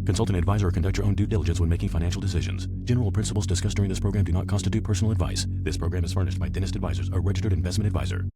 Consult an advisor or conduct your own due diligence when making financial decisions. General principles discussed during this program do not constitute personal advice. This program is furnished by Dentist Advisors, a registered investment advisor.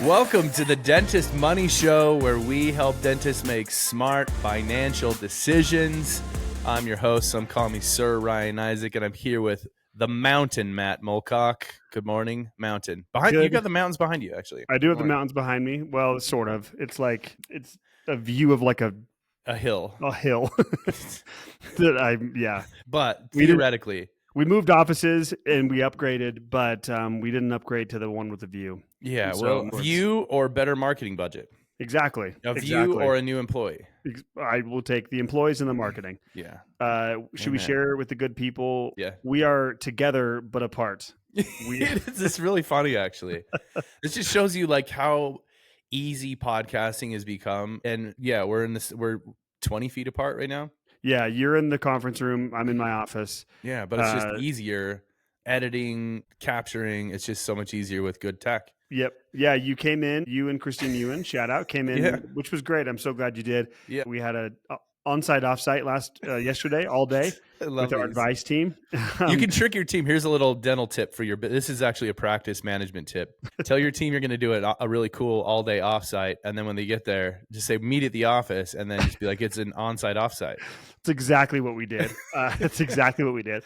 Welcome to the Dentist Money Show, where we help dentists make smart financial decisions. I'm your host. Some call me Sir Ryan Isaac, and I'm here with the Mountain Matt Mulcock. Good morning, Mountain. You got the mountains behind you, actually. I do have the mountains behind me. Well, sort of. It's like it's a view of like a hill. A hill. But theoretically, we moved offices and we upgraded, but we didn't upgrade to the one with the view. Yeah, so view or better marketing budget. Exactly. View or a new employee. I will take the employees and the marketing. Yeah. Should we share with the good people? Yeah. We are together but apart. It's really funny, actually. This just shows you like how easy podcasting has become. And yeah, we're 20 feet apart right now. Yeah, you're in the conference room. I'm in my office. Yeah, but it's just easier. Editing, capturing, it's just so much easier with good tech. Yep. Yeah, you came in, you and Christine Ewan, shout out, came in, which was great. I'm so glad you did. Yeah. We had a on-site, off-site yesterday, all day with our advice team. You can trick your team. Here's a little dental tip for this is actually a practice management tip. Tell your team you're going to do a really cool all-day off-site, and then when they get there, just say meet at the office, and then just be like, it's an on-site, off-site. That's exactly what we did. That's exactly what we did.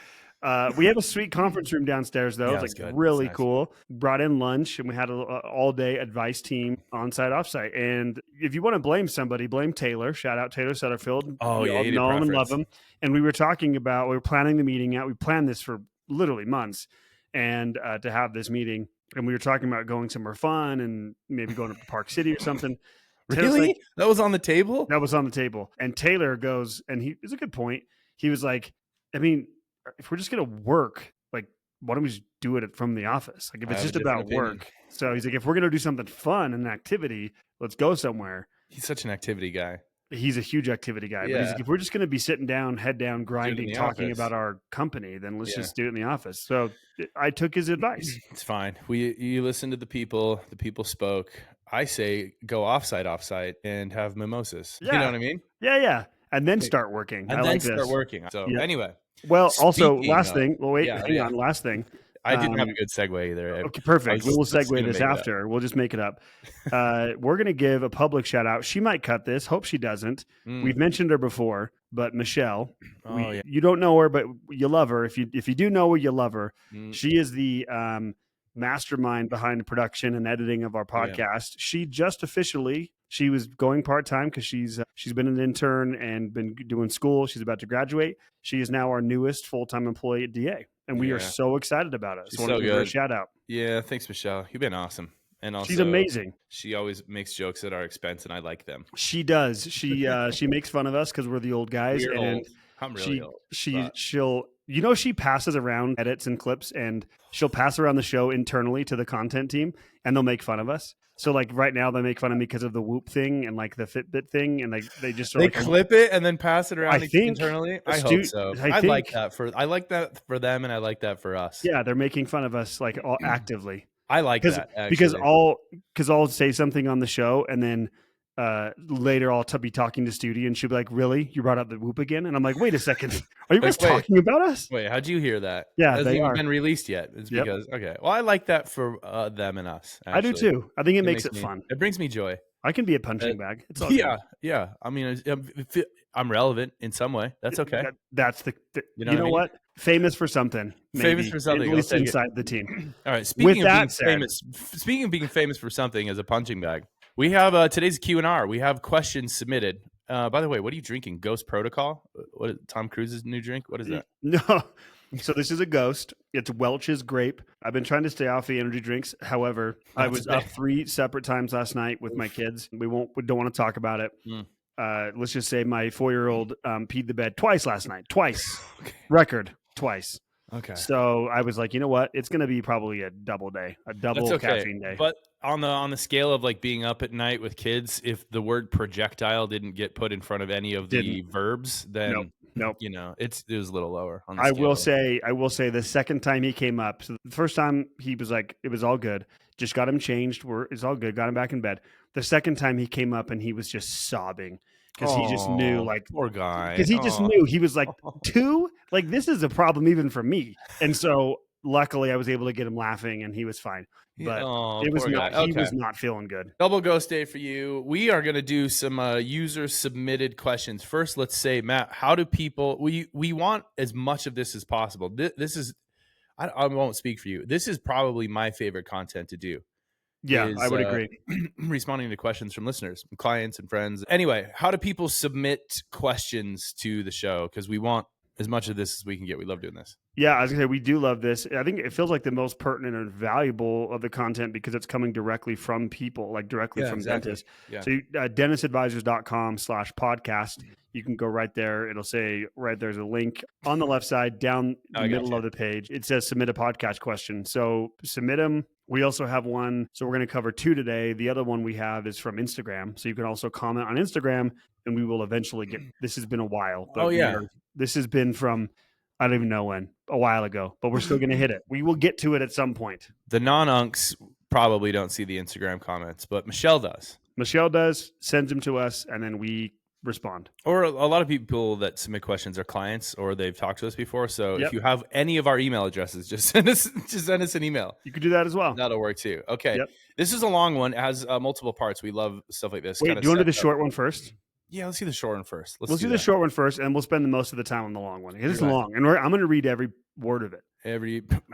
We have a sweet conference room downstairs, though. Yeah, it's like really cool. Brought in lunch, and we had an all-day advice team on-site, off-site. And if you want to blame somebody, blame Taylor. Shout out Taylor Sutterfield. Oh, yeah, know him and love him. And we were planning the meeting out. We planned this for literally months, and to have this meeting. And we were talking about going somewhere fun and maybe going up to Park City or something. Really? Like, that was on the table? That was on the table. And Taylor goes, and it's a good point. He was like, I mean, if we're just going to work, like, why don't we just do it from the office? Like, if it's just about work. So he's like, if we're going to do something fun and an activity, let's go somewhere. He's such an activity guy. He's a huge activity guy. Yeah. But he's like, if we're just going to be sitting down, head down, grinding, talking office about our company, then let's just do it in the office. So I took his advice. It's fine. You listen to the people spoke. I say go offsite and have mimosas. Yeah. You know what I mean? Yeah. And then start working. Start working. So anyway. Well, also, last thing. Well, wait, hang on. Last thing. I didn't have a good segue either. Okay, perfect. We will segue this after. We'll just make it up. We're going to give a public shout out. She might cut this. Hope she doesn't. We've mentioned her before, but Michelle, you don't know her, but you love her. If you do know her, you love her. She is the mastermind behind the production and editing of our podcast. She just she was going part-time because she's been an intern and been doing school. She's about to graduate. She is now our newest full-time employee at DA. And we are so excited about it. So I want to give her a shout out. Yeah, thanks, Michelle. You've been awesome. And also, she's amazing. She always makes jokes at our expense, and I like them. She does. She makes fun of us because we're the old guys. We're old. I'm really old. She passes around edits and clips, and she'll pass around the show internally to the content team, and they'll make fun of us. So like right now they make fun of me because of the Whoop thing and like the Fitbit thing, and they just clip it and then pass it around internally. I hope so. I like that for them, and I like that for us. Yeah, they're making fun of us like actively. I like that actually. because I'll say something on the show, and then later I'll be talking to Studi, and she'll be like, "Really? You brought up the Whoop again?" And I'm like, "Wait a second, are you guys talking about us?" Wait, how'd you hear that? Yeah, it hasn't even been released yet. It's because okay. Well, I like that for them and us. Actually. I do too. I think it makes it fun. It brings me joy. I can be a punching bag. It's all yeah. I mean, I'm relevant in some way. That's okay. That's you know what? Famous for something. Maybe. Famous for something. At least inside the team. All right. Speaking of being famous for something as a punching bag, we have today's Q&R. We have questions submitted. By the way, what are you drinking? Ghost Protocol? What is Tom Cruise's new drink? What is that? No. So this is a Ghost. It's Welch's grape. I've been trying to stay off the energy drinks. However, I was up 3 separate times last night with my kids. We don't want to talk about it. Let's just say my 4-year-old peed the bed twice last night. Twice. Okay. Record. Twice. Okay. So I was like, you know what? It's going to be probably a double caffeine day. But on the scale of like being up at night with kids, if the word projectile didn't get put in front of any of the verbs, then Nope. it was a little lower on the I scale. will say the second time he came up, so the first time he was like, it was all good. Just got him changed. It's all good. Got him back in bed. The second time he came up and he was just sobbing because he just knew, like, poor guy. Because he just knew, he was like, 2? Like, this is a problem even for me. And so luckily I was able to get him laughing and he was fine. But it was not, he was not feeling good. Double ghost day for you. We are going to do some user submitted questions. First, let's say, Matt, how do people, we want as much of this as possible. This is, I won't speak for you. This is probably my favorite content to do. Yeah, I would agree. Responding to questions from listeners, clients, and friends. Anyway, how do people submit questions to the show? Because we want as much of this as we can get. We love doing this. Yeah, I was gonna say we do love this. I think it feels like the most pertinent and valuable of the content because it's coming directly from people, like directly from dentists. Yeah. So dentistadvisors.com/podcast. You can go right there. It'll say right there's a link on the left side down the middle of the page. It says submit a podcast question. So submit them. We also have one. So we're going to cover 2 today. The other one we have is from Instagram. So you can also comment on Instagram and we will eventually get, this has been a while. But this has been from, I don't even know when, a while ago, but we're still going to hit it. We will get to it at some point. The non-uncs probably don't see the Instagram comments, but Michelle does. Michelle does, sends them to us, and then we respond. Or a lot of people that submit questions are clients or they've talked to us before. So if you have any of our email addresses, just send us an email. You could do that as well. That'll work too. Okay. Yep. This is a long one. It has multiple parts. We love stuff like this. Wait, do you want to do the short one first? Yeah, let's do the short one first. Let's do the short one first, and we'll spend the most of the time on the long one. It is long, and I'm going to read every word of it. I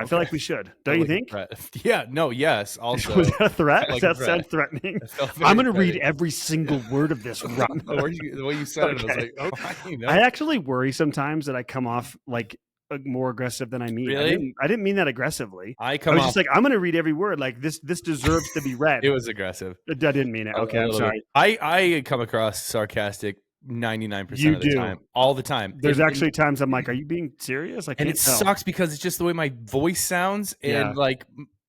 feel like we should. Don't you think? Yeah. No. Yes. Also, was that a threat? Does that sound threatening? I'm going to read every single word of this. The way you said it, I was like, I actually worry sometimes that I come off like more aggressive than I mean. Really? I didn't mean that aggressively. I was just like, I'm going to read every word. Like this deserves to be read. It was aggressive. I didn't mean it. Okay, I'm sorry. I come across sarcastic 99% of the time, all the time. There's actually times I'm like, are you being serious? And it sucks because it's just the way my voice sounds. And like,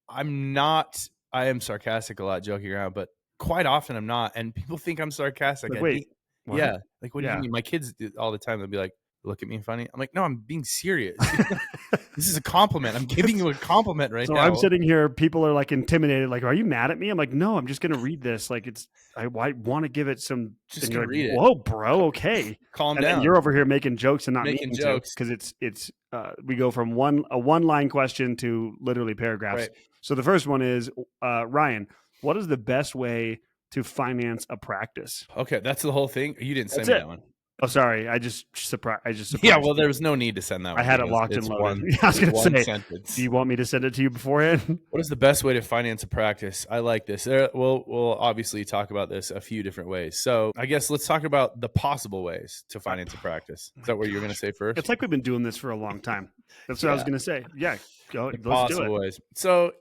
I am sarcastic a lot, joking around, but quite often I'm not. And people think I'm sarcastic. Like, wait. Yeah. Like, what do you mean? My kids all the time, they'll be like, look at me funny. I'm like, no, I'm being serious. This is a compliment. I'm giving you a compliment right now. So I'm sitting here. People are like intimidated. Like, are you mad at me? I'm like, no, I'm just going to read this. Like I want to give it some. Just gonna read it. Whoa, bro. Okay. Calm down. You're over here making jokes and not making jokes because it's we go from a one line question to literally paragraphs. Right. So the first one is Ryan, what is the best way to finance a practice? Okay. That's the whole thing. You didn't send me that one. Oh, sorry. I just surprised. Yeah, well, there was no need to send that one. I had it locked and loaded. I was going to say, sentence. Do you want me to send it to you beforehand? What is the best way to finance a practice? I like this. We'll obviously talk about this a few different ways. So I guess let's talk about the possible ways to finance a practice. Is that what you're going to say first? It's like we've been doing this for a long time. That's what I was going to say. Yeah. Let's do it. Ways. So,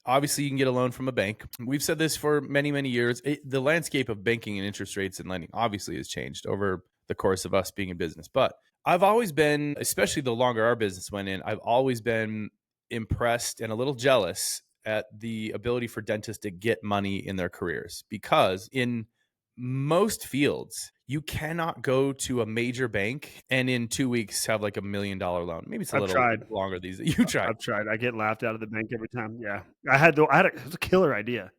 obviously you can get a loan from a bank. We've said this for many, many years. The landscape of banking and interest rates and lending obviously has changed over the course of us being in business. But I've always been, especially the longer our business went in, I've always been impressed and a little jealous at the ability for dentists to get money in their careers. Because in most fields, you cannot go to a major bank and in 2 weeks have like $1 million loan. Maybe it's a little longer these days. You tried. I've tried. I get laughed out of the bank every time. Yeah. It was a killer idea.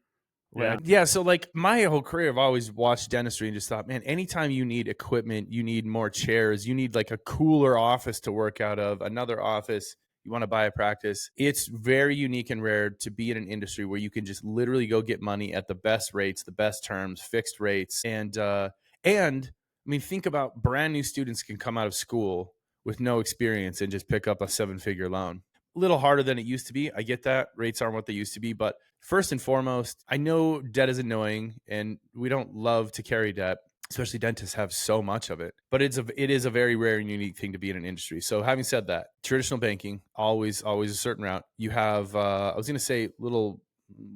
Yeah. So like my whole career, I've always watched dentistry and just thought, man, anytime you need equipment, you need more chairs, you need like a cooler office to work out of, another office, you want to buy a practice. It's very unique and rare to be in an industry where you can just literally go get money at the best rates, the best terms, fixed rates. And I mean, think about brand new students can come out of school with no experience and just pick up a 7-figure loan. A little harder than it used to be. I get that. Rates aren't what they used to be. But first and foremost, I know debt is annoying and we don't love to carry debt, especially dentists have so much of it. But it is a very rare and unique thing to be in an industry. So having said that, traditional banking, always a certain route. You have, I was going to say a little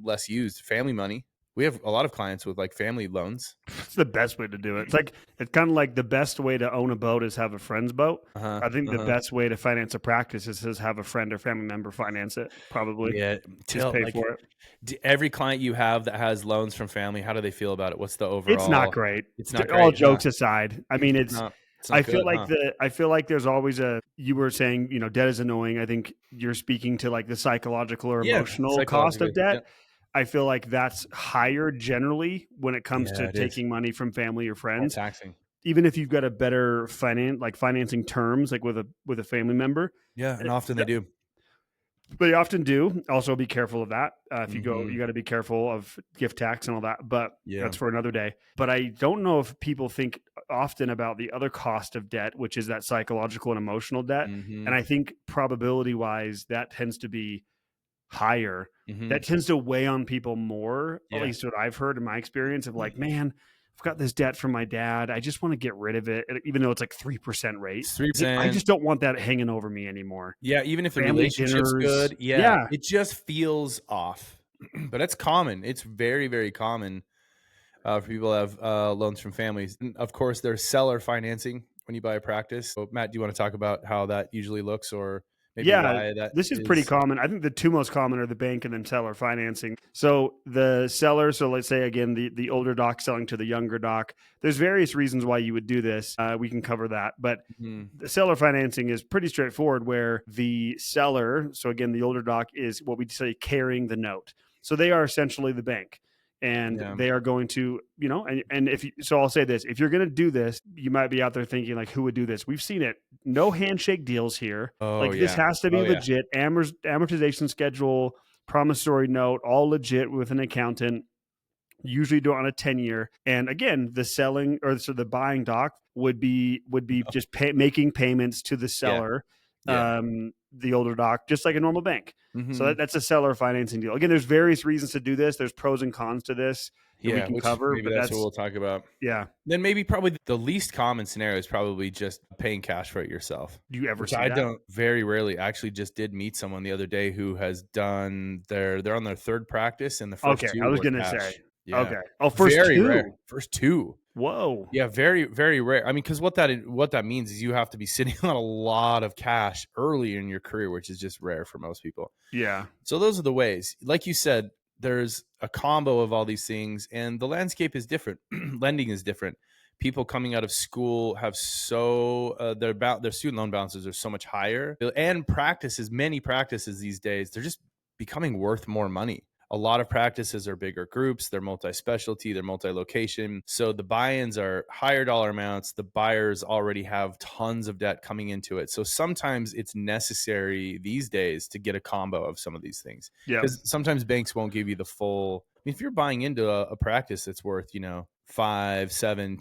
less used, family money. We have a lot of clients with like family loans. It's the best way to do it. It's kind of like the best way to own a boat is have a friend's boat. I think the best way to finance a practice is have a friend or family member finance it. Probably. Yeah. Just pay for it. Every client you have that has loans from family, how do they feel about it? What's the overall? It's not great. It's not all great. Jokes aside. I mean, I feel like there's always you were saying, debt is annoying. I think you're speaking to like the psychological or emotional cost of debt. Yep. I feel like that's higher generally when it comes to taking money from family or friends. More taxing. Even if you've got a better financing terms, like with a family member. Yeah. And often they do. They often do. Also be careful of that. If you go, you got to be careful of gift tax and all that, but that's for another day. But I don't know if people think often about the other cost of debt, which is that psychological and emotional debt. And I think probability wise, that tends to be higher. That tends to weigh on people more, at least what I've heard in my experience of like, man, I've got this debt from my dad. I just want to get rid of it, even though it's like 3% rate. 3%. I just don't want that hanging over me anymore. Yeah, even if the relationship's good. Yeah, it just feels off. But it's common. It's very, very common for people to have loans from families. And of course, there's seller financing when you buy a practice. So, Matt, do you want to talk about how that usually looks, or maybe why that this is pretty common. I think the two most common are the bank and then seller financing. So the seller, so let's say again, the older doc selling to the younger doc, there's various reasons why you would do this. We can cover that, but the seller financing is pretty straightforward where the seller, so again, the older doc is what we'd say carrying the note. So they are essentially the bank. And they are going to, so I'll say this, if you're going to do this, you might be out there thinking like, who would do this? We've seen it. No handshake deals here. This has to be legit. Amortization schedule, promissory note, all legit with an accountant, usually do it on a 10-year. And again, the buying doc would be just making payments to the seller, the older doc, just like a normal bank. So that's a seller financing deal. Again, there's various reasons to do this. There's pros and cons to this that we can cover. Maybe that's what we'll talk about. Yeah. Then maybe probably the least common scenario is probably just paying cash for it yourself. Do you ever see that? I don't. Very rarely. I actually just did meet someone the other day who has done they're on their third practice, and the first two I was going to say. Yeah. Okay. Oh, first very two. Rare. First two. Whoa. Yeah, very, very rare. I mean, because what that means is you have to be sitting on a lot of cash early in your career, which is just rare for most people. Yeah. So those are the ways. Like you said, there's a combo of all these things, and the landscape is different. Lending is different. People coming out of school have their student loan balances are so much higher, and many practices these days, they're just becoming worth more money. A lot of practices are bigger groups. They're multi-specialty, they're multi-location. So the buy-ins are higher dollar amounts. The buyers already have tons of debt coming into it. So sometimes it's necessary these days to get a combo of some of these things. Because sometimes banks won't give you the full. I mean, if you're buying into a practice that's worth, $5, $7,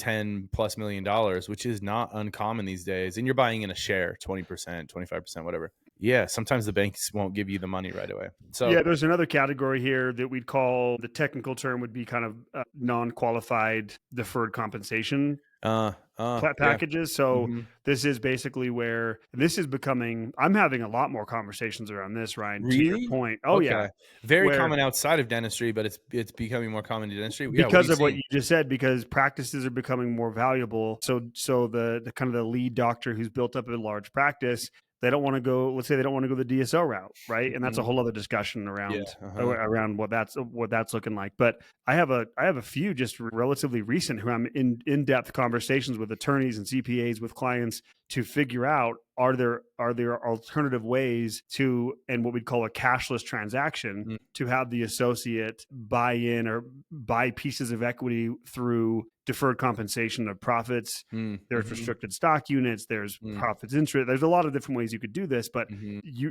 $10+ million, which is not uncommon these days, and you're buying in a share, 20%, 25%, whatever. Yeah, sometimes the banks won't give you the money right away. So there's another category here that we'd call, the technical term would be kind of non-qualified deferred compensation packages. So this is basically where this is becoming, I'm having a lot more conversations around this, Ryan, really? To your point. Oh, okay. Yeah. Very common outside of dentistry, but it's becoming more common in dentistry. Because of what you just said, because practices are becoming more valuable. So the kind of the lead doctor who's built up a large practice, they don't want to go, let's say they don't want to go the DSO route, right? And that's a whole other discussion around what that's looking like. But I have a few just relatively recent who I'm in-depth conversations with attorneys and CPAs with clients to figure out, are there alternative ways to, and what we'd call a cashless transaction, to have the associate buy in or buy pieces of equity through deferred compensation of profits. There's restricted stock units, there's profits interest. There's a lot of different ways you could do this, but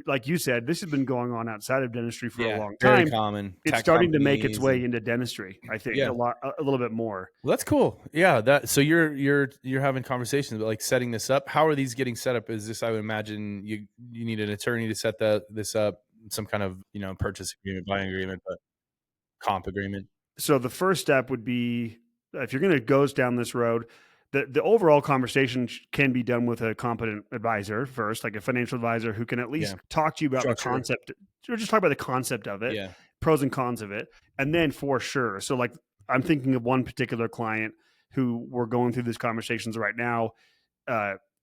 like you said, this has been going on outside of dentistry for a long time. Very common. It's starting to make its way into dentistry, I think, a little bit more. Well, that's cool. Yeah. So you're having conversations about like setting this up. How are these getting set up? Is this, I would imagine you need an attorney to set this up, some kind of, purchase agreement, buying agreement, but comp agreement. So the first step would be, if you're going to go down this road, the overall conversation can be done with a competent advisor first, like a financial advisor who can at least talk to you about the concept, or just talk about the concept of it, pros and cons of it. And then for sure. So like, I'm thinking of one particular client who we're going through these conversations right now.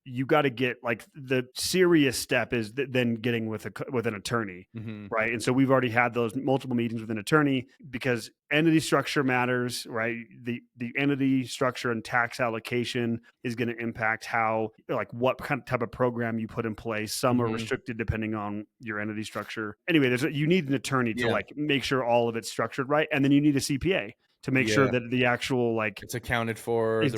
you got to get like the serious step is then getting with an attorney, right? And so we've already had those multiple meetings with an attorney because entity structure matters, right? The entity structure and tax allocation is going to impact how, like, what kind of type of program you put in place. Some are restricted depending on your entity structure. Anyway, you need an attorney to like make sure all of it's structured right, and then you need a CPA to make sure that the actual like it's accounted for, and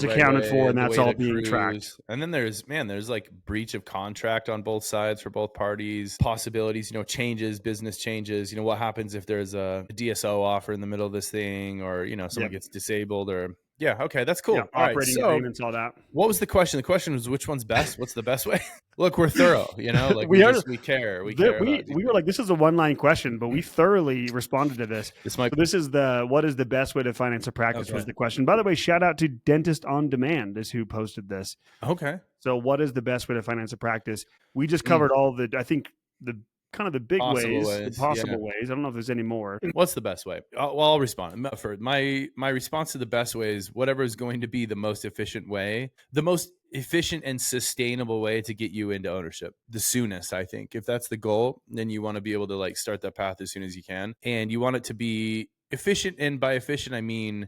that's all being tracked. And then there's like breach of contract on both sides for both parties, possibilities, changes, business changes. What happens if there's a DSO offer in the middle of this thing, or someone gets disabled, or okay, that's cool. Operating agreements, all that. What was the question? The question was, which one's best? What's the best way? Look, we're thorough, like we care. We were like, this is a one-line question, but we thoroughly responded to this. This is what is the best way to finance a practice was the question. By the way, shout out to Dentist on Demand is who posted this. Okay. So what is the best way to finance a practice? We just covered all I think the kind of the big ways, the possible ways. I don't know if there's any more. What's the best way? I'll respond. For my response to the best way is whatever is going to be the most efficient way, the most efficient and sustainable way to get you into ownership the soonest. I think if that's the goal, then you want to be able to like start that path as soon as you can, and you want it to be efficient. And by efficient, I mean,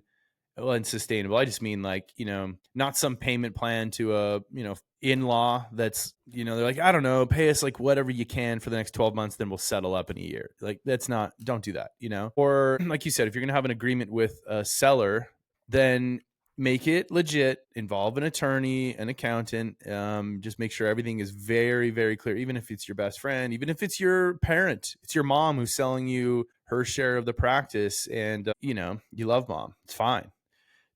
and sustainable, I just mean like, not some payment plan to a, in-law that's, they're like, I don't know, pay us like whatever you can for the next 12 months, then we'll settle up in a year. Like don't do that, or like you said, if you're going to have an agreement with a seller, then make it legit, involve an attorney, an accountant, just make sure everything is very, very clear. Even if it's your best friend, even if it's your parent, it's your mom who's selling you her share of the practice, and you love mom, it's fine.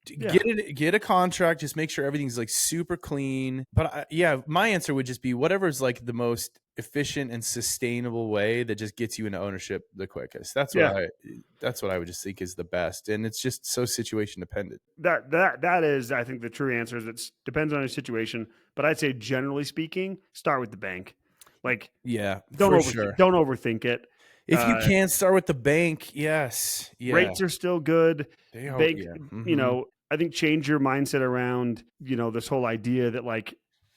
Get a contract, just make sure everything's like super clean. But my answer would just be whatever's like the most efficient and sustainable way that just gets you into ownership the quickest. That's what I would just think is the best, and it's just so situation dependent. That is, I think, the true answer is it depends on your situation. But I'd say generally speaking, start with the bank. Like, don't overthink it. If you can start with the bank, yes. Yeah. Rates are still good. They are, bank, I think change your mindset around, this whole idea that like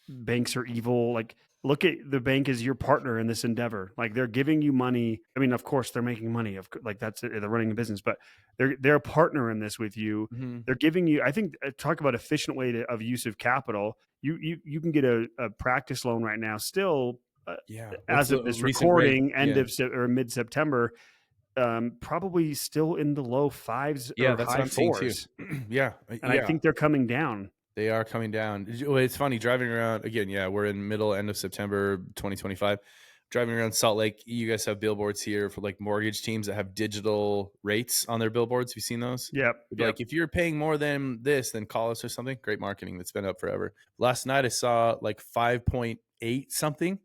banks are evil. Like, look at the bank as your partner in this endeavor. Like, they're giving you money. I mean, of course they're making money, they're running a business, but they're a partner in this with you. They're giving you, I think, talk about efficient way of use of capital. You can get a practice loan right now still, as of this recording, or mid-September, probably still in the low fives or high fours. I think they're coming down. They are coming down. It's funny driving around again. Yeah, we're in end of September 2025. Driving around Salt Lake, you guys have billboards here for like mortgage teams that have digital rates on their billboards. Have you seen those? Yep. Like, if you're paying more than this, then call us or something. Great marketing that's been up forever. Last night I saw like 5.8 something.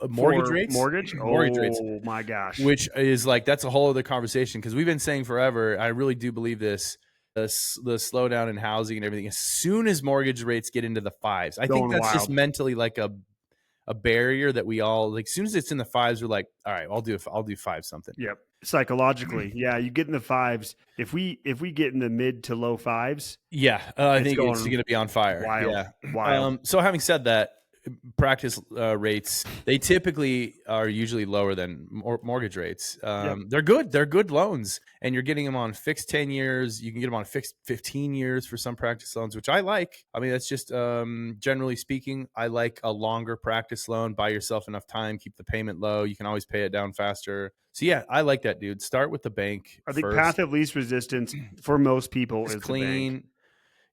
Mortgage rates. Oh my gosh. Which is like, that's a whole other conversation, because we've been saying forever, I really do believe this, the slowdown in housing and everything, as soon as mortgage rates get into the fives, I think that's just mentally like a barrier that we all like. As soon as it's in the fives, we're like, all right, I'll do 5 something. Yep. Psychologically. You get in the fives. If we get in the mid to low fives, I think it's going to be on fire. Wild. So having said that, practice rates, they typically are usually lower than mortgage rates. They're good loans, and you're getting them on fixed 10 years. You can get them on fixed 15 years for some practice loans, which I like. I mean, that's just generally speaking, I like a longer practice loan. Buy yourself enough time, keep the payment low, you can always pay it down faster. So I like that, dude. Start with the bank. I think path of least resistance for most people is clean.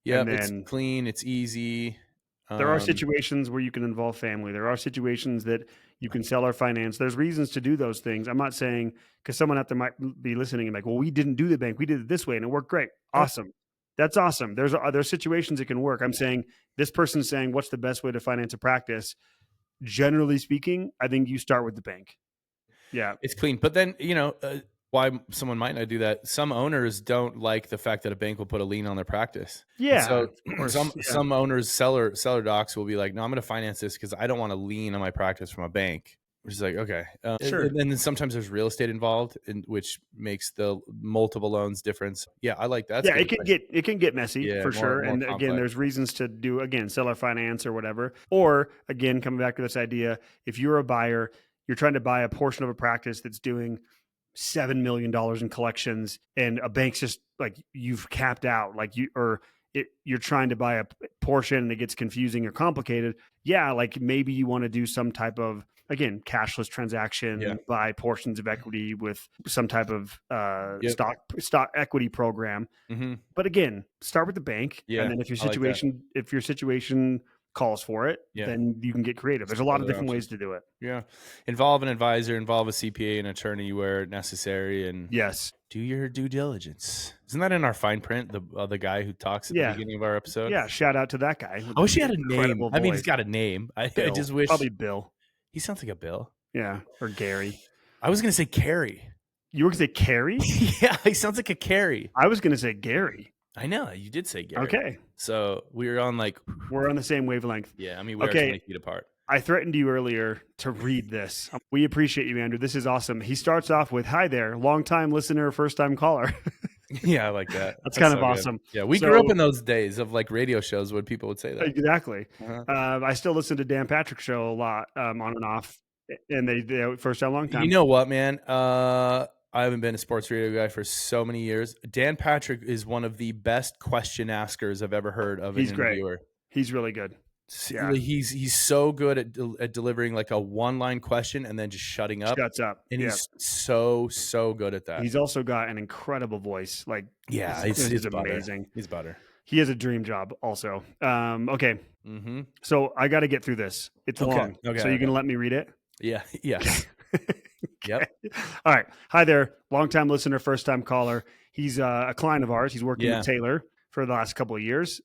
It's clean, it's easy. There are situations where you can involve family. There are situations that you can sell or finance. There's reasons to do those things. I'm not saying, because someone out there might be listening and like, well, we didn't do the bank. We did it this way and it worked great. Awesome. That's awesome. There's situations it can work. I'm saying this person's saying, what's the best way to finance a practice? Generally speaking, I think you start with the bank. Yeah. It's clean. But then, why someone might not do that. Some owners don't like the fact that a bank will put a lien on their practice. Yeah. So some owners, seller docs will be like, no, I'm going to finance this because I don't want a lien on my practice from a bank. Which is like, okay. Sure. And then sometimes there's real estate involved, which makes the multiple loans difference. Yeah, I like that. Yeah, it can get messy for sure. More And complex. again, there's reasons to do, again, seller finance or whatever. Or again, coming back to this idea, if you're a buyer, you're trying to buy a portion of a practice that's doing $7 million in collections and a bank's just like, you've capped out, like you're trying to buy a portion and it gets confusing or complicated. Yeah, like maybe you want to do some type of, again, cashless transaction, buy portions of equity with some type of stock equity program. Mm-hmm. But again, start with the bank, and then if your situation calls for it, then you can get creative. There's a lot of different ways to do it. Yeah, involve an advisor, involve a CPA, an attorney where necessary, and do your due diligence. Isn't that in our fine print? The guy who talks at the beginning of our episode. Yeah, shout out to that guy. I wish he had a name. I mean, he's got a name. I just wish probably Bill. He sounds like a Bill. Yeah, or Gary. I was gonna say Carrie. You were gonna say Carrie? Yeah, he sounds like a Carrie. I was gonna say Gary. I know you did say Gary. Okay, so we're on the same wavelength. Yeah, I mean we're 20 feet apart. I threatened you earlier to read this. We appreciate you, Andrew. This is awesome. He starts off with, "Hi there, long-time listener, first-time caller." Yeah, I like that. That's kind of awesome. Good. Yeah, we grew up in those days of like radio shows when people would say that. Exactly. I still listen to Dan Patrick's show a lot, on and off, and they first time, long time. You know what, man? I haven't been a sports radio guy for so many years. Dan Patrick is one of the best question askers I've ever heard of. He's great. He's really good. Yeah. He's so good at delivering like a one-line question and then just shutting up. Shuts up. And he's so good at that. He's also got an incredible voice. Like, he's amazing. He's butter. He has a dream job also. Okay. Mm-hmm. So I got to get through this. It's long. Okay. So you're going to let me read it? Yeah. Yeah. Yep. All right. Hi there. Longtime listener, first time caller. He's a client of ours. He's working with Taylor for the last couple of years.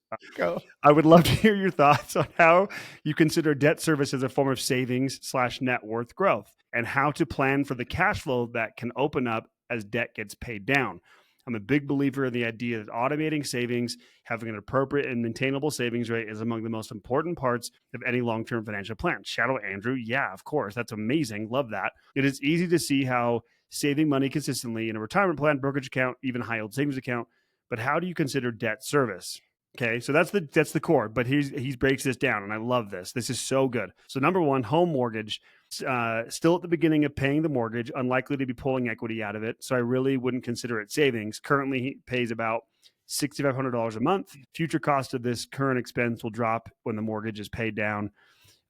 I would love to hear your thoughts on how you consider debt service as a form of savings / net worth growth, and how to plan for the cash flow that can open up as debt gets paid down. I'm a big believer in the idea that automating savings, having an appropriate and maintainable savings rate is among the most important parts of any long-term financial plan. Shadow Andrew, yeah, of course. That's amazing. Love that. It is easy to see how saving money consistently in a retirement plan, brokerage account, even high-yield savings account. But how do you consider debt service? Okay, so that's the core, but he breaks this down, and I love this. This is so good. So number one, home mortgage. Still at the beginning of paying the mortgage, unlikely to be pulling equity out of it, so I really wouldn't consider it savings. Currently, he pays about $6,500 a month. Future cost of this current expense will drop when the mortgage is paid down,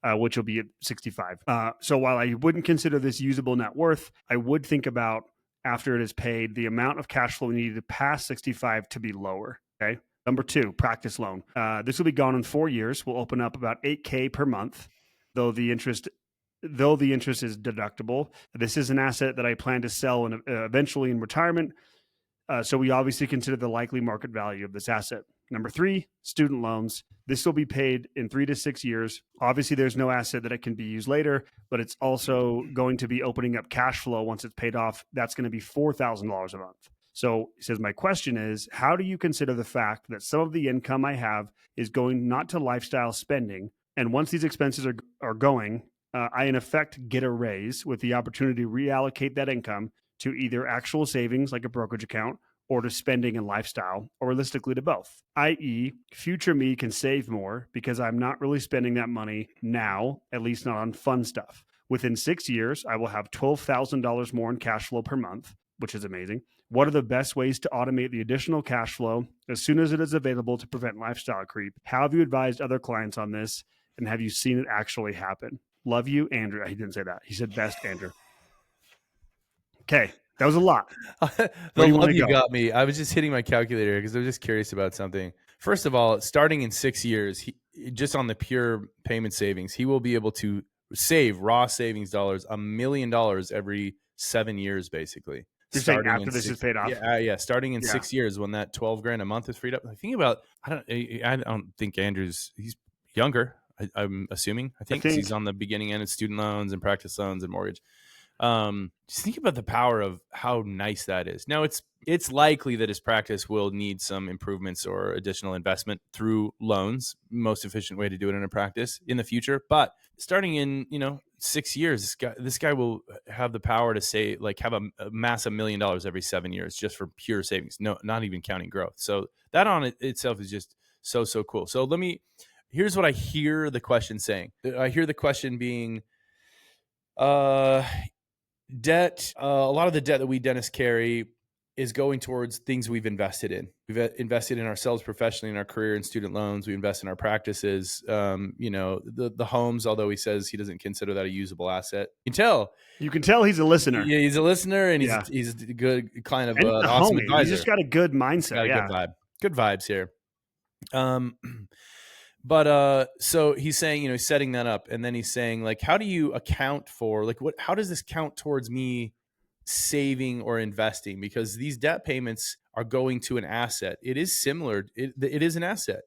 which will be at $65,000. So while I wouldn't consider this usable net worth, I would think about, after it is paid, the amount of cash flow needed to pass $65,000 to be lower. Okay. Number two, practice loan. This will be gone in 4 years. We'll open up about $8,000 per month, though the interest is deductible. This is an asset that I plan to sell eventually in retirement. So we obviously consider the likely market value of this asset. Number three, student loans. This will be paid in 3 to 6 years. Obviously, there's no asset that it can be used later, but it's also going to be opening up cash flow once it's paid off. That's going to be $4,000 a month. So he says, my question is, how do you consider the fact that some of the income I have is going not to lifestyle spending, and once these expenses are going, I in effect get a raise with the opportunity to reallocate that income to either actual savings like a brokerage account, or to spending and lifestyle, or realistically to both, i.e. future me can save more because I'm not really spending that money now, at least not on fun stuff. Within 6 years, I will have $12,000 more in cash flow per month, which is amazing. What are the best ways to automate the additional cash flow as soon as it is available to prevent lifestyle creep? How have you advised other clients on this, and have you seen it actually happen? Love you, Andrew. He didn't say that. He said best, Andrew. Okay. That was a lot. The love you got me. I was just hitting my calculator because I was just curious about something. First of all, starting in 6 years, just on the pure payment savings, he will be able to save raw savings dollars, $1 million every 7 years, basically. You're saying after this is paid off? Yeah. Starting in 6 years, when that $12,000 a month is freed up. I don't think Andrew's. He's younger. I'm assuming. I think he's on the beginning end of student loans and practice loans and mortgage. Just think about the power of how nice that is. Now it's likely that his practice will need some improvements or additional investment through loans, most efficient way to do it in a practice in the future. But starting in, 6 years, this guy will have the power to say, like, have a mass $1 million every 7 years just for pure savings. No, not even counting growth. So that on itself is just so cool. So here's what I hear the question saying. I hear the question being, debt, a lot of the debt that we dentists carry is going towards things we've invested in. We've invested in ourselves professionally, in our career and student loans. We invest in our practices. The homes, although he says he doesn't consider that a usable asset. You can tell he's a listener. Yeah, he's a listener, and he's a good kind of an awesome advisor. He's just got a good mindset. Good vibe. Good vibes here. But so he's saying, he's setting that up, and then he's saying, like, how do you account for, like, how does this count towards me saving or investing? Because these debt payments are going to an asset. It is similar. It is an asset.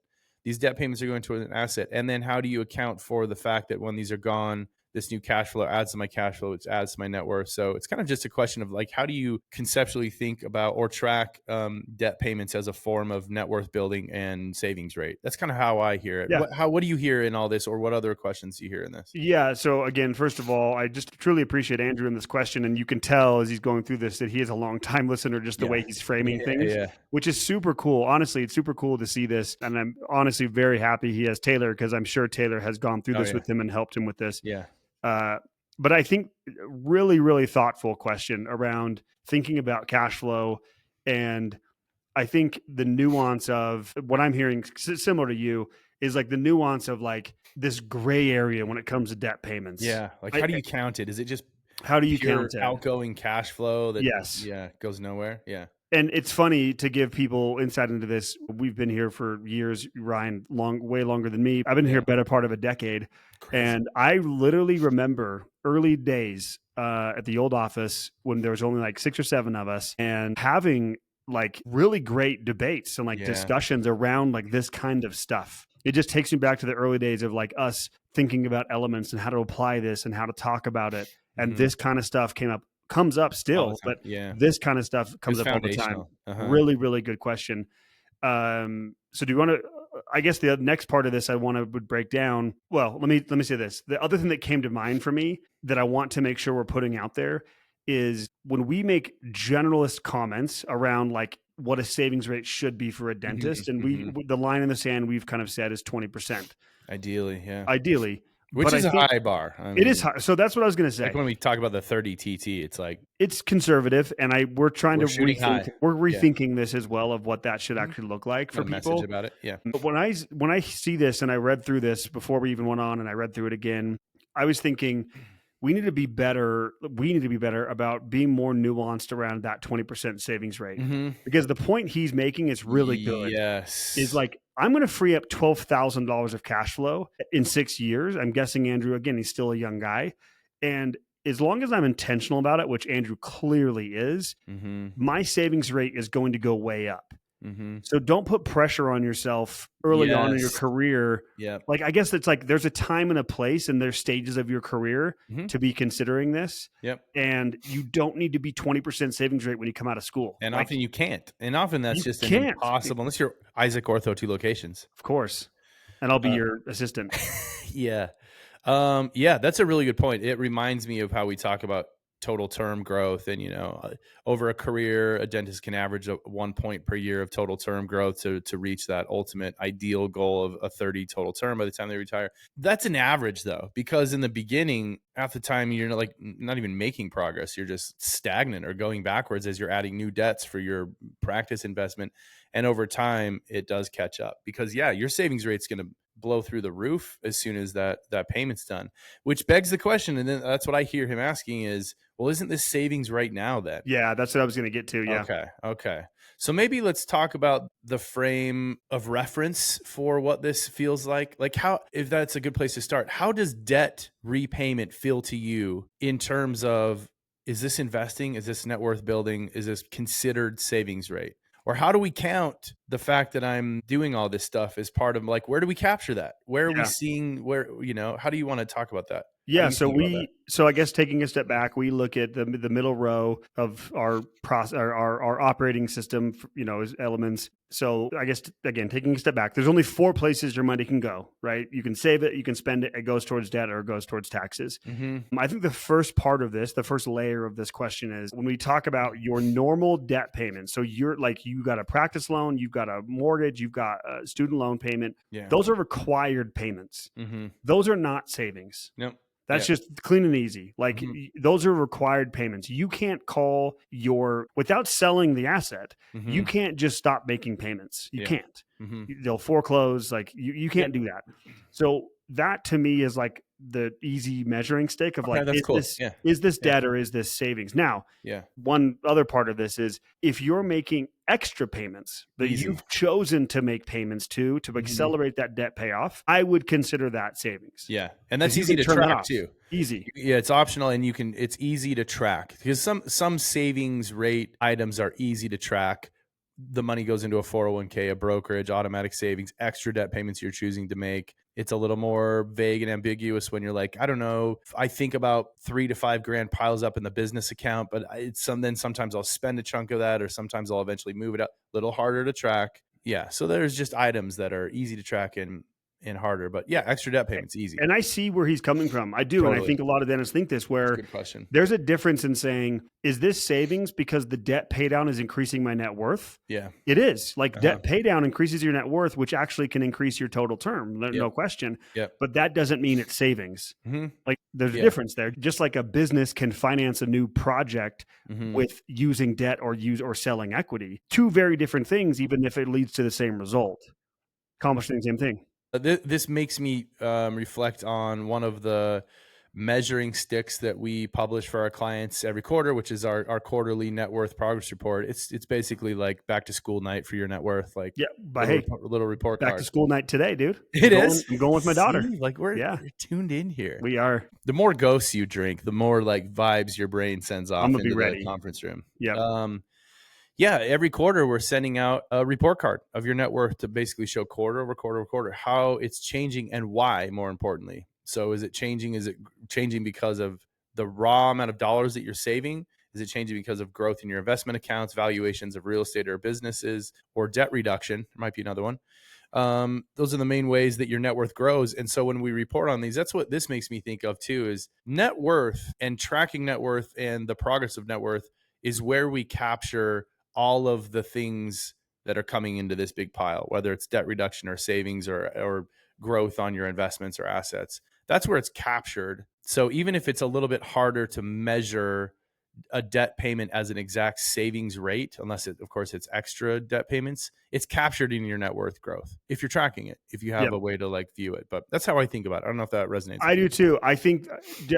These debt payments are going to an asset. And then how do you account for the fact that when these are gone, this new cash flow adds to my cash flow, which adds to my net worth? So it's kind of just a question of, like, how do you conceptually think about or track debt payments as a form of net worth building and savings rate? That's kind of how I hear it. Yeah. What do you hear in all this, or what other questions do you hear in this? Yeah. So again, first of all, I just truly appreciate Andrew in this question. And you can tell as he's going through this that he is a long time listener, just the way he's framing things, which is super cool. Honestly, it's super cool to see this. And I'm honestly very happy he has Taylor, because I'm sure Taylor has gone through this with him and helped him with this. Yeah. But I think really, really thoughtful question around thinking about cash flow. And I think the nuance of what I'm hearing, similar to you, is like the nuance of like this gray area when it comes to debt payments. Yeah. Like, how do you count it? Is it just, how do you count it? Outgoing cash flow that goes nowhere? Yeah. And it's funny to give people insight into this. We've been here for years, Ryan, way longer than me. I've been here better part of a decade. Crazy. And I literally remember early days at the old office when there was only like 6 or 7 of us, and having like really great debates and like discussions around like this kind of stuff. It just takes me back to the early days of like us thinking about elements and how to apply this and how to talk about it. And this kind of stuff comes up still, but this kind of stuff comes up all the time. Really, really good question. So do you want to, I guess the next part of this I would break down. Well, let me say this. The other thing that came to mind for me that I want to make sure we're putting out there is when we make generalist comments around like what a savings rate should be for a dentist. And the line in the sand we've kind of said is 20%. Ideally. Yeah. Ideally. Which is a high bar. I mean, it is high. So that's what I was going to say. Like when we talk about the 30 TT, it's like, it's conservative. And we're rethinking this as well of what that should actually look like for people. Message about it. Yeah. But when I see this and I read through this before we even went on and I read through it again, I was thinking we need to be better. We need to be better about being more nuanced around that 20% savings rate, because the point he's making is really good. Yes. Is like, I'm going to free up $12,000 of cash flow in 6 years. I'm guessing Andrew, again, he's still a young guy. And as long as I'm intentional about it, which Andrew clearly is, my savings rate is going to go way up. So don't put pressure on yourself early on in your career. Like, I guess it's like there's a time and a place and there's stages of your career to be considering this. And you don't need to be 20% savings rate when you come out of school. And like, often you can't. And often that's just impossible unless you're Isaac Ortho 2 locations. Of course. And I'll be your assistant. That's a really good point. It reminds me of how we talk about total term growth, and over a career, a dentist can average 1 point per year of total term growth to reach that ultimate ideal goal of a 30 total term by the time they retire. That's an average though, because in the beginning, half the time you're not even making progress. You're just stagnant or going backwards as you're adding new debts for your practice investment. And over time, it does catch up because your savings rate's going to blow through the roof as soon as that payment's done, which begs the question. And then that's what I hear him asking is, well, isn't this savings right now then? Yeah, that's what I was going to get to. Yeah. Okay. So maybe let's talk about the frame of reference for what this feels like. Like how, if that's a good place to start, how does debt repayment feel to you in terms of, is this investing? Is this net worth building? Is this considered savings rate? Or how do we count the fact that I'm doing all this stuff as part of, like, where do we capture that? Where are we seeing how do you want to talk about that? Yeah. So I guess taking a step back, we look at the middle row of our operating system, as elements. So I guess, again, taking a step back, there's only 4 places your money can go, right? You can save it, you can spend it, it goes towards debt or it goes towards taxes. I think the first part of this, the first layer of this question is when we talk about your normal debt payments. So you got a practice loan, you've got a mortgage, you've got a student loan payment. Yeah. Those are required payments. Those are not savings. Nope. That's just clean and easy. Like those are required payments. You can't without selling the asset, you can't just stop making payments. You can't. They'll foreclose. Like you can't do that. So that to me is like the easy measuring stick of like, is this debt or is this savings? Now, one other part of this is if you're making extra payments that you've chosen to make payments to accelerate that debt payoff, I would consider that savings. Yeah. And that's easy to track too. Easy. Yeah. It's optional and it's easy to track because some savings rate items are easy to track. The money goes into a 401k, a brokerage, automatic savings, extra debt payments you're choosing to make. It's a little more vague and ambiguous when you're like, I don't know, I think about $3 to $5 grand piles up in the business account, but then sometimes I'll spend a chunk of that or sometimes I'll eventually move it up. A little harder to track. Yeah. So there's just items that are easy to track and harder, but yeah, extra debt payments easy. And I see where he's coming from. I do. Totally. And I think a lot of dentists think this, where good question. There's a difference in saying, is this savings because the debt pay down is increasing my net worth? Yeah, it is. Like debt pay down increases your net worth, which actually can increase your total term. No question. Yep. But that doesn't mean it's savings. Like there's a difference there. Just like a business can finance a new project with using debt or selling equity. 2 very different things, even if it leads to the same result, accomplishing the same thing. This makes me reflect on one of the measuring sticks that we publish for our clients every quarter, which is our quarterly net worth progress report. It's basically like back to school night for your net worth. Like little report back card. To school night today, dude. I'm going with my daughter. Like we're tuned in here. We are. The more ghosts you drink, the more like vibes your brain sends off into the conference room. Yeah. Every quarter we're sending out a report card of your net worth to basically show quarter over quarter over quarter how it's changing and why, more importantly. So is it changing? Is it changing because of the raw amount of dollars that you're saving? Is it changing because of growth in your investment accounts, valuations of real estate or businesses, or debt reduction? There might be another one. Those are the main ways that your net worth grows. And so when we report on these, that's what this makes me think of too, is net worth and tracking net worth and the progress of net worth is where we capture all of the things that are coming into this big pile, whether it's debt reduction or savings or growth on your investments or assets. That's where it's captured. So even if it's a little bit harder to measure a debt payment as an exact savings rate, unless of course it's extra debt payments, it's captured in your net worth growth if you're tracking it, if you have a way to like view it. But that's how I think about it. I don't know if that resonates. I do too. I think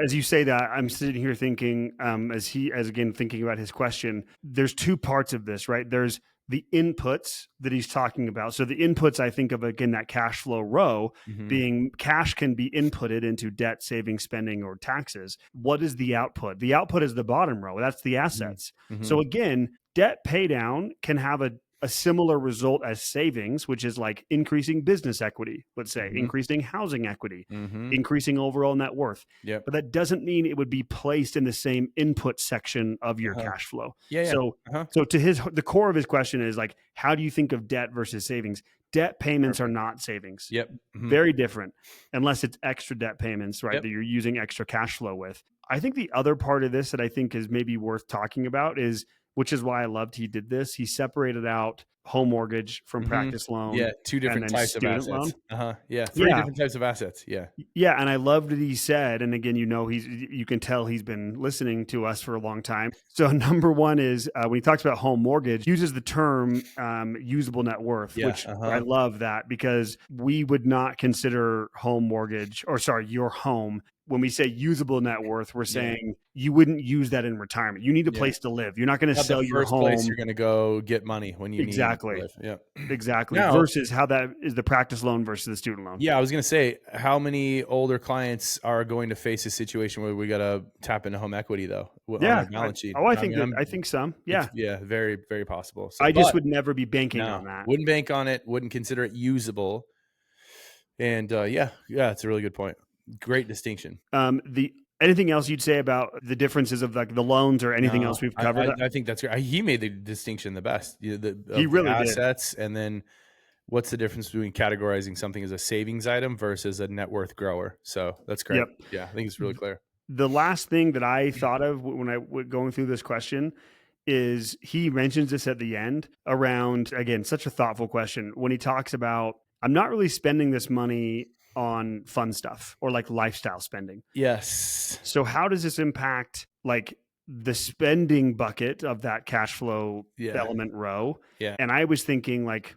as you say that, I'm sitting here thinking, as again thinking about his question, there's 2 parts of this, right? There's the inputs that he's talking about. So the inputs, I think of, again, that cash flow row being cash can be inputted into debt, savings, spending, or taxes. What is the output? The output is the bottom row. That's the assets. So again, debt pay down can have a similar result as savings, which is like increasing business equity, let's say, increasing housing equity, increasing overall net worth. But that doesn't mean it would be placed in the same input section of your cash flow. So to the core of his question is like, how do you think of debt versus savings? Debt payments are not savings. Very different, unless it's extra debt payments, right? That you're using extra cash flow with. I think the other part of this that I think is maybe worth talking about is, which is why I loved he did this. He separated out home mortgage from practice loan. 2 different types of assets. Loan. 3 different types of assets. Yeah, and I loved what he said. And again, you can tell he's been listening to us for a long time. So number one is when he talks about home mortgage, uses the term usable net worth, which I love that, because we would not consider home mortgage, your home. When we say usable net worth, we're saying you wouldn't use that in retirement. You need a place to live. You're not going to sell your home. Place you're going to go get money when you need to live. Exactly. Now, versus how that is the practice loan versus the student loan. Yeah, I was going to say, how many older clients are going to face a situation where we got to tap into home equity though? On our balance sheet. I think some. Yeah. Very, very possible. So, I just would never be banking on that. Wouldn't bank on it. Wouldn't consider it usable. And it's a really good point. Great distinction. Anything else you'd say about the differences of like the loans or anything else we've covered? I think that's great. He made the distinction the best. He really the did. assets, and then what's the difference between categorizing something as a savings item versus a net worth grower? So that's great. Yep. Yeah, I think it's really clear. The last thing that I thought of when I was going through this question is he mentions this at the end around, again, such a thoughtful question when he talks about, I'm not really spending this money on fun stuff or like lifestyle spending. Yes. So how does this impact like the spending bucket of that cash flow element row? Yeah. And I was thinking like,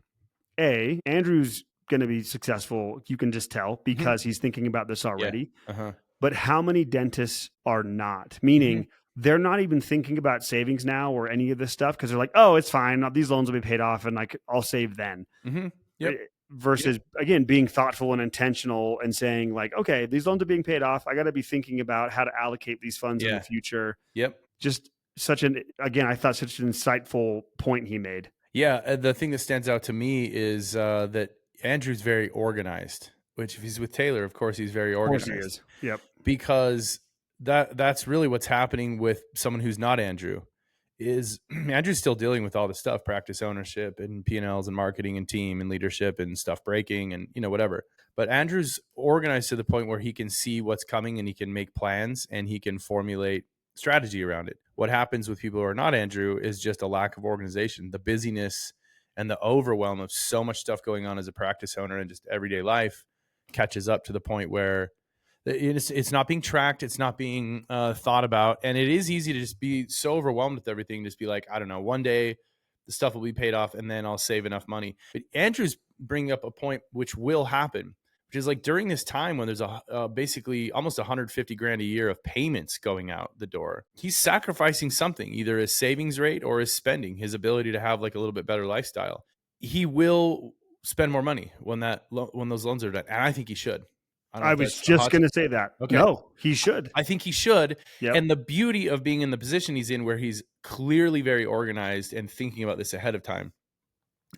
Andrew's going to be successful. You can just tell because he's thinking about this already. Yeah. But how many dentists are not? Meaning they're not even thinking about savings now or any of this stuff because they're like, oh, it's fine. These loans will be paid off and like I'll save then. Yep. Versus again, being thoughtful and intentional and saying like, okay, these loans are being paid off. I got to be thinking about how to allocate these funds in the future. Yep. Just I thought such an insightful point he made. Yeah. The thing that stands out to me is that Andrew's very organized, which if he's with Taylor, of course, he's very organized. Of course he is. Yep. Because that's really what's happening with someone who's not Andrew. Is Andrew's still dealing with all the stuff, practice ownership and P&Ls and marketing and team and leadership and stuff breaking and, whatever. But Andrew's organized to the point where he can see what's coming and he can make plans and he can formulate strategy around it. What happens with people who are not Andrew is just a lack of organization, the busyness and the overwhelm of so much stuff going on as a practice owner and just everyday life catches up to the point where it's not being tracked. It's not being thought about. And it is easy to just be so overwhelmed with everything. Just be like, I don't know, one day the stuff will be paid off and then I'll save enough money. But Andrew's bringing up a point which will happen, which is like during this time when there's basically almost 150 grand a year of payments going out the door, he's sacrificing something, either his savings rate or his spending, his ability to have like a little bit better lifestyle. He will spend more money when those loans are done. And I think he should. I was just going to say that. Okay. No, he should. I think he should. Yep. And the beauty of being in the position he's in where he's clearly very organized and thinking about this ahead of time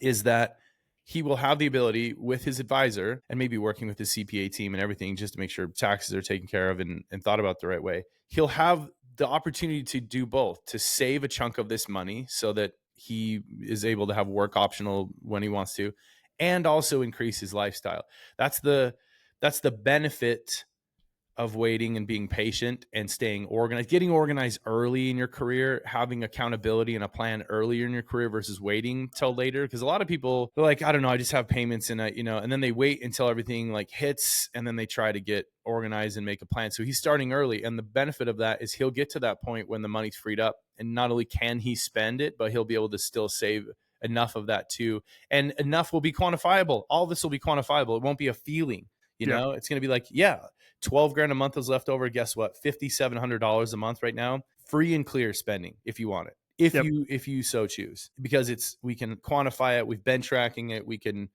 is that he will have the ability with his advisor and maybe working with his CPA team and everything just to make sure taxes are taken care of and thought about the right way. He'll have the opportunity to do both, to save a chunk of this money so that he is able to have work optional when he wants to, and also increase his lifestyle. That's the benefit of waiting and being patient and staying organized, getting organized early in your career, having accountability and a plan earlier in your career versus waiting till later. Because a lot of people are like, I don't know, I just have payments and and then they wait until everything like hits and then they try to get organized and make a plan. So he's starting early. And the benefit of that is he'll get to that point when the money's freed up and not only can he spend it, but he'll be able to still save enough of that too. And enough will be quantifiable. All this will be quantifiable. It won't be a feeling. You know, it's going to be like, 12 grand a month is left over. Guess what? $5,700 a month right now, free and clear spending if you want it, if you so choose, because we can quantify it. We've been tracking it. We can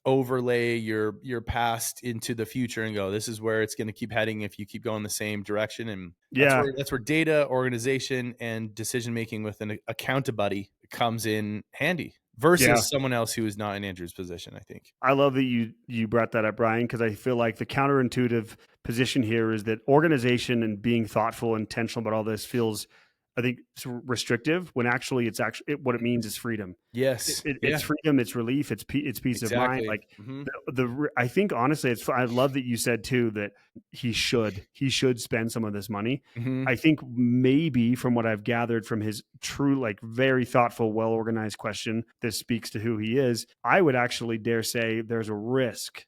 overlay your past into the future and go, this is where it's going to keep heading if you keep going the same direction. And that's where data, organization, and decision-making with an accountability comes in handy. Versus someone else who is not in Andrew's position, I think. I love that you brought that up, Brian, because I feel like the counterintuitive position here is that organization and being thoughtful and intentional about all this feels, I think, restrictive when actually what it means is freedom. Yes, it's freedom, it's relief, it's peace of mind. Like I think honestly, I love that you said too that he should spend some of this money. I think maybe from what I've gathered from his true, like very thoughtful, well organized question, this speaks to who he is. I would actually dare say there's a risk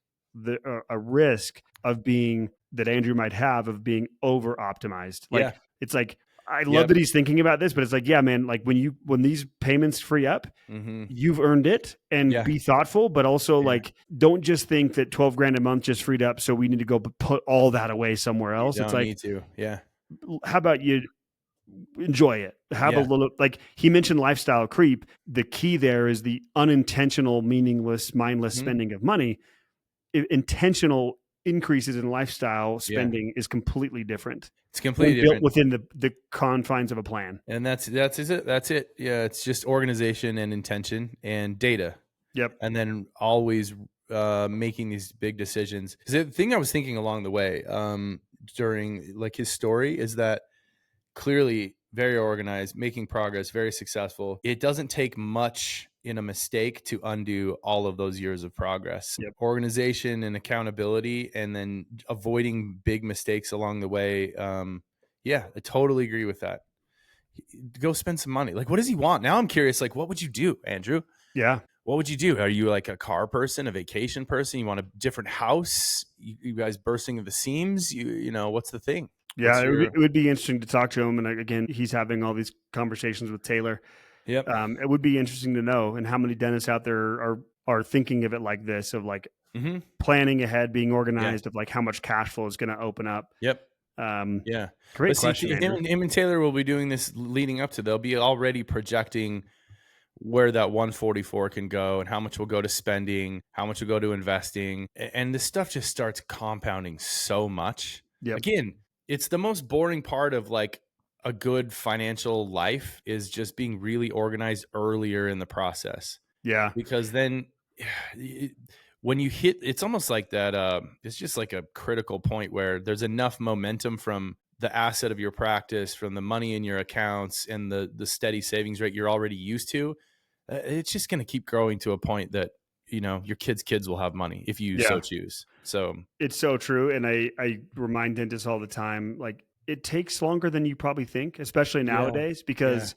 of being that Andrew might have of being over optimized. Like it's like. I love that he's thinking about this, but it's like, yeah, man, like when these payments free up, you've earned it, and be thoughtful, but also like, don't just think that 12 grand a month just freed up. So we need to go put all that away somewhere else. It's like, how about you enjoy it? Have a little, like he mentioned lifestyle creep. The key there is the unintentional, meaningless, mindless spending of money. Intentional increases in lifestyle spending is completely different. It's completely built within the confines of a plan. And that's it. That's it. Yeah. It's just organization and intention and data. Yep. And then always making these big decisions. Because the thing I was thinking along the way during like his story is that clearly very organized, making progress, very successful. It doesn't take much in a mistake to undo all of those years of progress. Yep. Organization and accountability, and then avoiding big mistakes along the way. Yeah, I totally agree with that. Go spend some money. Like, what does he want? Now I'm curious, like, what would you do, Andrew? Yeah. What would you do? Are you like a car person, a vacation person? You want a different house? You guys bursting at the seams? You know, what's the thing? Yeah, it would be interesting to talk to him. And again, he's having all these conversations with Taylor. Yep. It would be interesting to know, and how many dentists out there are thinking of it like this, of like planning ahead, being organized, of like how much cash flow is going to open up. Yep. Yeah. Great question. Him and Taylor will be doing this leading up to. They'll be already projecting where that 144 can go and how much will go to spending, how much will go to investing. And this stuff just starts compounding so much. Yep. Again, it's the most boring part of like a good financial life, is just being really organized earlier in the process. Yeah. Because then when you hit, it's almost like that. It's just like a critical point where there's enough momentum from the asset of your practice, from the money in your accounts and the steady savings rate you're already used to. It's just going to keep growing to a point that, you know, your kids will have money if you so choose. So it's so true. And I remind dentists all the time, like, it takes longer than you probably think, especially nowadays, because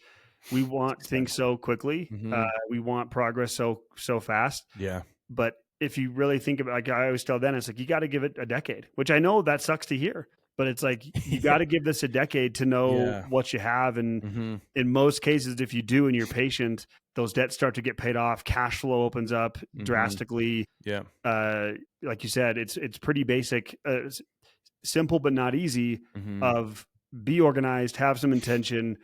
we want things so quickly. We want progress so fast. Yeah. But if you really think about, like I always tell dentists, like, you got to give it a decade, which I know that sucks to hear, but it's like, you got to give this a decade to know what you have. And in most cases, if you do and you're patient, those debts start to get paid off. Cash flow opens up drastically. Yeah. Like you said, it's pretty basic, simple, but not easy, of be organized, have some intention.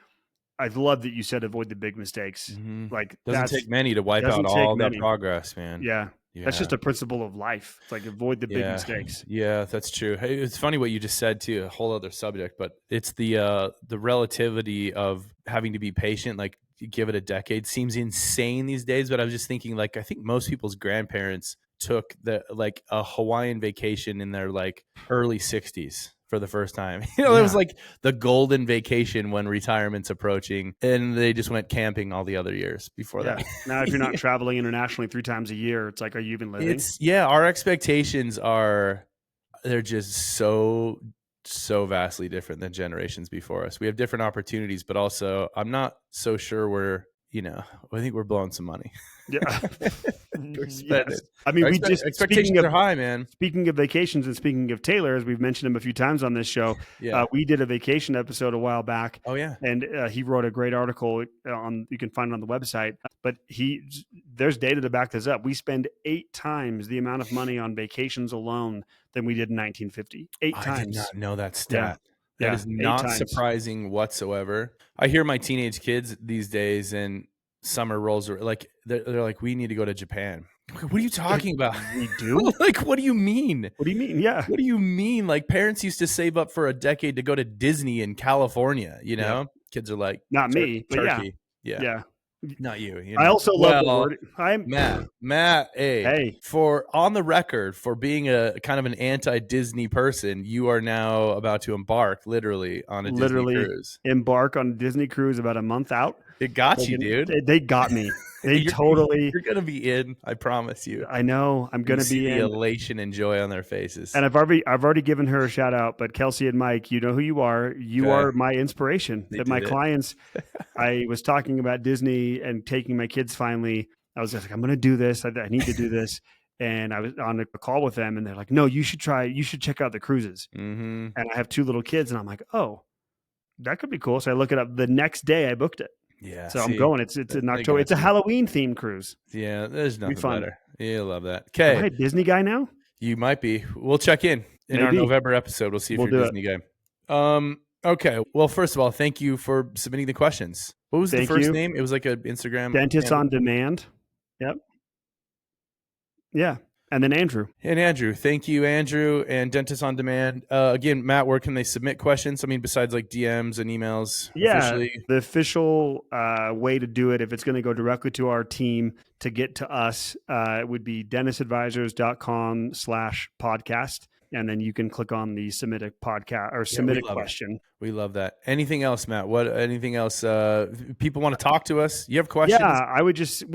I love that you said avoid the big mistakes. Like, doesn't take many to wipe out all that progress, man. Yeah. That's just a principle of life. It's like, avoid the big mistakes. Yeah, that's true. Hey, it's funny what you just said too, a whole other subject, but it's the relativity of having to be patient. Like, give it a decade seems insane these days, but I was just thinking, like, I think most people's grandparents took a Hawaiian vacation in their like early 60s for the first time. You know, it was like the golden vacation when retirement's approaching, and they just went camping all the other years before that. Now, if you're not traveling internationally 3 times a year, it's like, are you even living? Our expectations they're just so vastly different than generations before us. We have different opportunities, but also I'm not so sure I think we're blowing some money. Yeah. Yes. I mean, expectations are high, man. Speaking of vacations and speaking of Taylor, as we've mentioned him a few times on this show, we did a vacation episode a while back. Oh yeah. And he wrote a great article you can find it on the website, but there's data to back this up. We spend 8 times the amount of money on vacations alone than we did in 1950. 8 times. I did not know that stat. Yeah. That is not surprising whatsoever. I hear my teenage kids these days, and summer rolls are like, they're like, we need to go to Japan. What are you talking about? We do? Like, what do you mean? What do you mean? Yeah. What do you mean? Like, parents used to save up for a decade to go to Disney in California, you know? Yeah. Kids are like, not me, but Turkey. Yeah. Not you. I also love the word. Matt, hey, for on the record, for being a kind of an anti-Disney person, you are now about to embark literally on a Disney cruise. Embark on a Disney cruise about a month out. It got you, dude. They got me. You're going to be in. I promise you. I know. I'm going to be in. The elation and joy on their faces. And I've already given her a shout out. But Kelsey and Mike, you know who you are. You are my inspiration. My clients. I was talking about Disney and taking my kids. Finally, I was just like, I'm going to do this. I need to do this. And I was on a call with them, and they're like, "No, you should try. You should check out the cruises." And I have 2 little kids, and I'm like, "Oh, that could be cool." So I look it up. The next day, I booked it. Yeah. So I'm going. It's in October. It's a Halloween themed cruise. Yeah, there's nothing better. You'll love that. Okay. Am I a Disney guy now? You might be. We'll check in our November episode. We'll see if you're a Disney guy. Okay. Well, first of all, thank you for submitting the questions. What was the first name? It was like an Instagram. Dentist on Demand. Yep. Yeah. And then Andrew. And Andrew. Thank you, Andrew, and Dentist on Demand. Again, Matt, where can they submit questions? I mean, besides like DMs and emails? Yeah, officially? the official way to do it, if it's going to go directly to our team to get to us, it would be dentistadvisors.com/podcast. And then you can click on the submit a podcast or submit a question. We love that. Anything else, Matt? Anything else? People want to talk to us. You have questions? Yeah,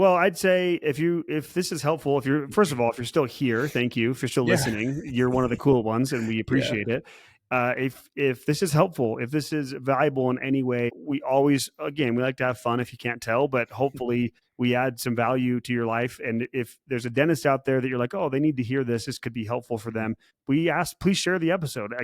I'd say if this is helpful, first of all, if you're still here, thank you. If you're still listening, you're one of the cool ones and we appreciate it. If this is helpful, if this is valuable in any way, we like to have fun if you can't tell, but hopefully we add some value to your life. And if there's a dentist out there that you're like, oh, they need to hear this could be helpful for them, we ask, please share the episode.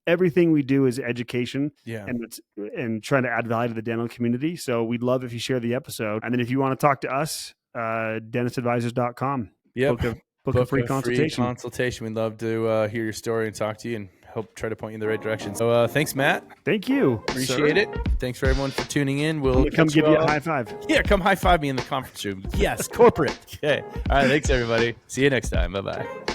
Everything we do is education and trying to add value to the dental community. So we'd love if you share the episode. And then if you want to talk to us, dentistadvisors.com. Yep. Book a free consultation. We'd love to hear your story and talk to you and try to point you in the right direction. So thanks, Matt. Thank you. Appreciate it. Thanks for everyone for tuning in. We'll come give you a high five. Yeah, come high five me in the conference room. Yes, corporate. Okay. All right. Thanks, everybody. See you next time. Bye-bye.